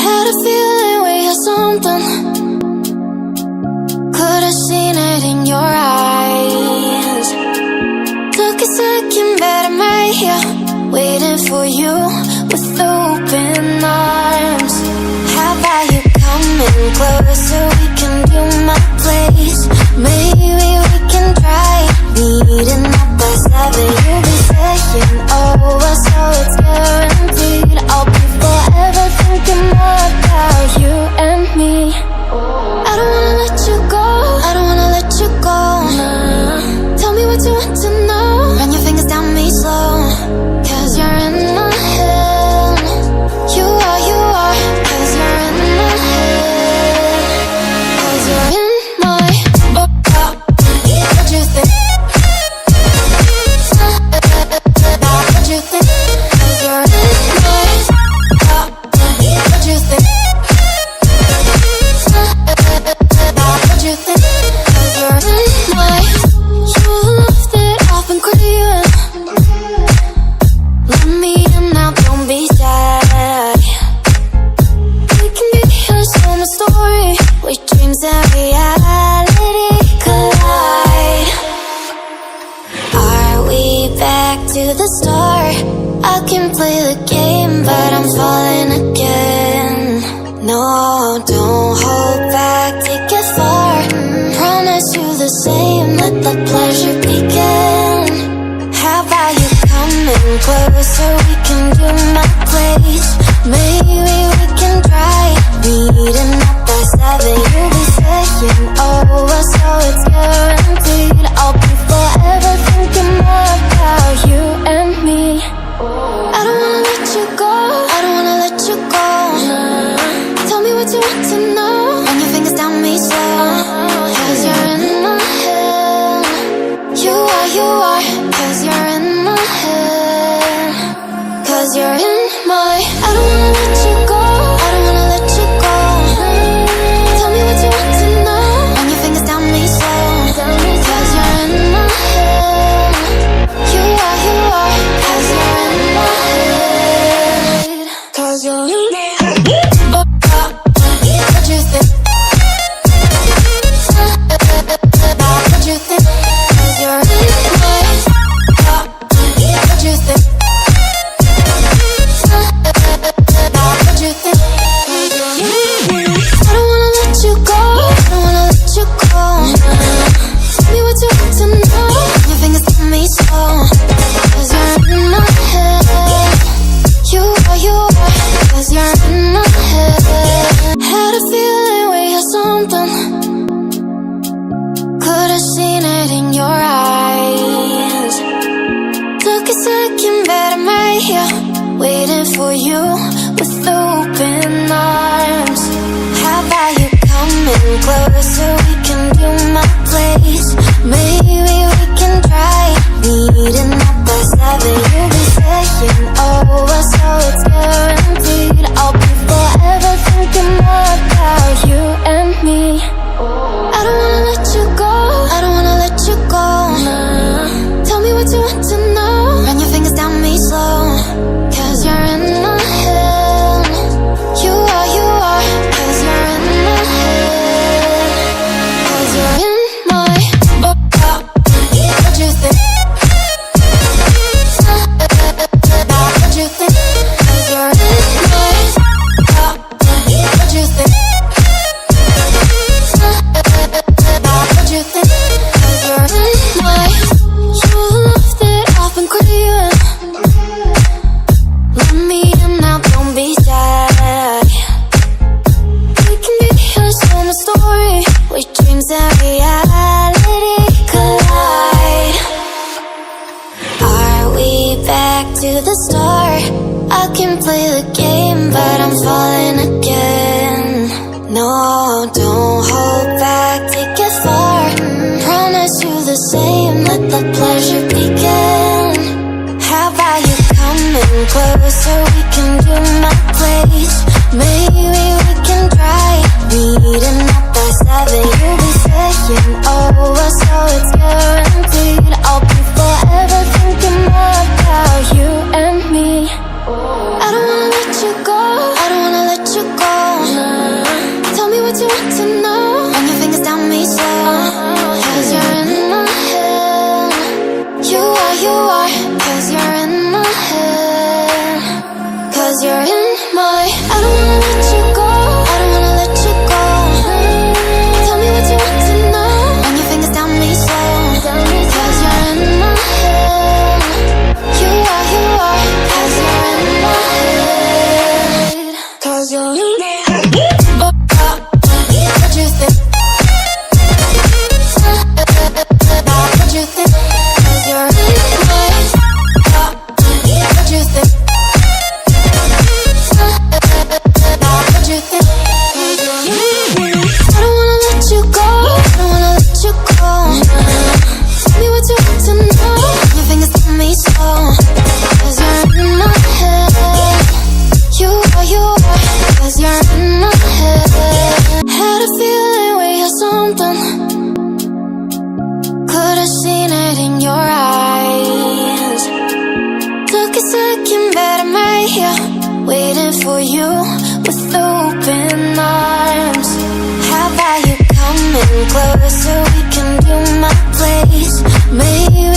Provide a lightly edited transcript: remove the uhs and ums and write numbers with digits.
Had a feeling we had something. Could've seen it in your eyes. Took a second, but I'm right here, waiting for you with open arms. How about you coming closer? We can do my place. Maybe we can try meeting up by 7. You'll be saying over, so it's guaranteed. I'll be forever thinking more about you and me. I don't wanna let you go, I don't wanna let you go. Tell me what you want to know. Run your fingers down me slow, 'cause you're in my head. You are, 'cause you're in my head. 'Cause you're in my what you think? What you think? 'Cause you're in my what you think? What you think? 'Cause you're in my you love that I've been craving. Let me in now, don't be shy. We can be a summer story where dreams and reality collide. Are we back to the start? I can play the game, but I'm falling again. No, don't hold back, take it far. Promise you the same, let the pleasure begin. How about you coming closer? We can do my place. Maybe we can try meeting up by 7. You'll be saying over, so it's guaranteed. I'll be forever thinking more about you and me. I don't wanna let you go, I don't wanna let you go. Tell me what you want to know. Run your fingers down me slow, 'cause you're in my head. You are, 'cause you're in my head. 'Cause you're in my I don't wanna let you go, I don't wanna let you go. Tell me what you want to know. Run your fingers down me slow, 'cause you're in my head. You are, 'cause you're in my head. 'Cause you're in my head. What you think? What you think? 'Cause you're in my what you think? What you think? 'Cause you're in I don't wanna let you go, I don't wanna let you go. Tell me what you want to know. Your fingers on me slow, 'cause you're in my head. You are, 'cause you're in my head. Had a feeling we had something. Could've seen it in your eyes. Took a second, but I'm right here, waiting for you with open arms. How about you coming closer? We can do my place. Maybe we can try meeting up by 7. You'll be saying over, so it's guaranteed. I'll be forever thinking more about you and me. I don't wanna let you go, I don't wanna let you go. Tell me what you want to know. Run your fingers down me slow, 'cause you're in my head. You are, 'cause you're in my head. 'Cause you're in my what you think? you're in my head. What you think? What you think? 'Cause you're in my head. What you think? What you think? 'Cause you're in my head. I don't wanna let you go. I don't wanna let you go. Tell me what you want to know. Your fingers tell me so. 'Cause you're in my head. You are, 'cause you're in my head. Had a feeling we had something. Could've seen it in your eyes. Took a second, but I'm right here, waiting for you with open arms. How about you coming closer? We can do my place. Maybe